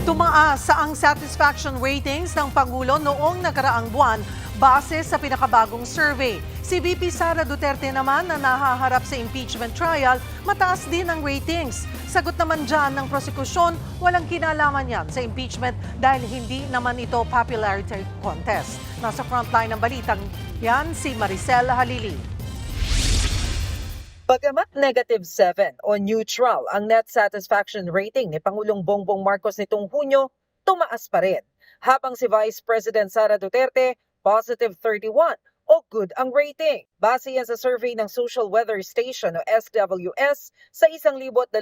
Tumaas sa ang satisfaction ratings ng Pangulo noong nakaraang buwan base sa pinakabagong survey. Si VP Sara Duterte naman na nahaharap sa impeachment trial, mataas din ang ratings. Sagot naman dyan ng prosekusyon, walang kinalaman yan sa impeachment dahil hindi naman ito popularity contest. Nasa frontline ng balitang yan si Maricel Halili. Bagamat -7 o neutral ang net satisfaction rating ni Pangulong Bongbong Marcos nitong Hunyo, tumaas pa rin. Habang si Vice President Sara Duterte, +31 o good ang rating. Base yan sa survey ng Social Weather Station o SWS sa 1,200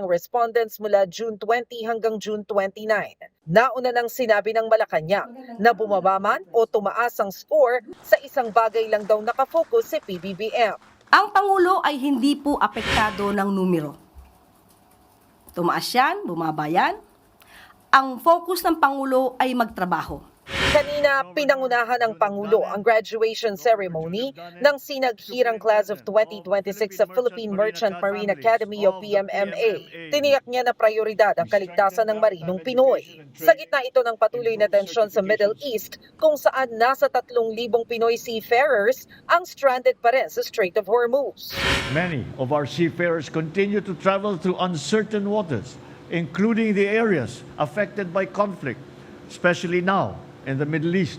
respondents mula June 20 hanggang June 29. Nauna nang sinabi ng Malacanang na bumaba man o tumaas ang score sa isang bagay lang daw nakafocus si PBBM. Ang Pangulo ay hindi po apektado ng numero. Tumaas yan, bumaba yan. Ang focus ng Pangulo ay magtrabaho. Kanina, pinangunahan ng Pangulo ang graduation ceremony ng sinaghirang class of 2026 sa Philippine Merchant Marine Academy o PMMA. Tiniyak niya na prioridad ang kaligtasan ng marinong Pinoy. Sa gitna ito ng patuloy na tensyon sa Middle East kung saan nasa 3,000 Pinoy seafarers ang stranded pa rin sa Strait of Hormuz. Many of our seafarers continue to travel through uncertain waters, including the areas affected by conflict, especially now in the Middle East.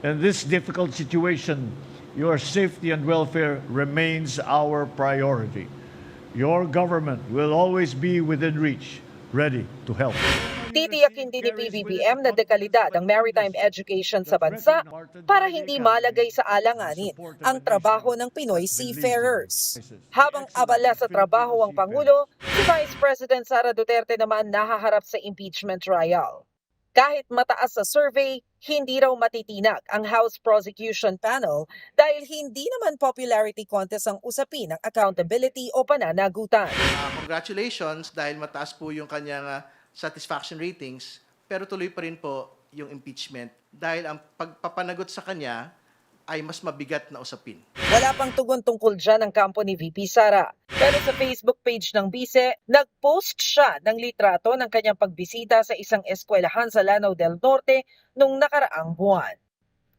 In this difficult situation, your safety and welfare remains our priority. Your government will always be within reach, ready to help. Titiyakin din ni PBBM na dekalidad ang maritime education sa bansa para hindi malagay sa alanganin ang trabaho ng Pinoy seafarers. Habang abala sa trabaho ang Pangulo, si Vice President Sara Duterte naman nahaharap sa impeachment trial. Kahit mataas sa survey, hindi raw matitinag ang House Prosecution Panel dahil hindi naman popularity contest ang usapin ng accountability o pananagutan. Congratulations dahil mataas po yung kanyang satisfaction ratings, pero tuloy pa rin po yung impeachment dahil ang pagpapanagot sa kanya ay mas mabigat na usapin. Wala pang tugon tungkol dyan ang kampo ni VP Sara. Pero sa Facebook page ng Bise, nag-post siya ng litrato ng kanyang pagbisita sa isang eskwelahan sa Lanao del Norte nung nakaraang buwan.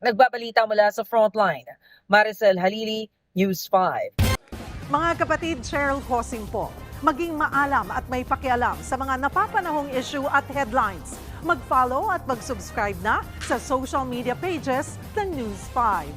Nagbabalita mula sa Frontline, Maricel Halili, News 5. Mga kapatid, Cheryl Cosing po. Maging maalam at may pakialam sa mga napapanahong issue at headlines. Mag-follow at mag-subscribe na sa social media pages ng News 5.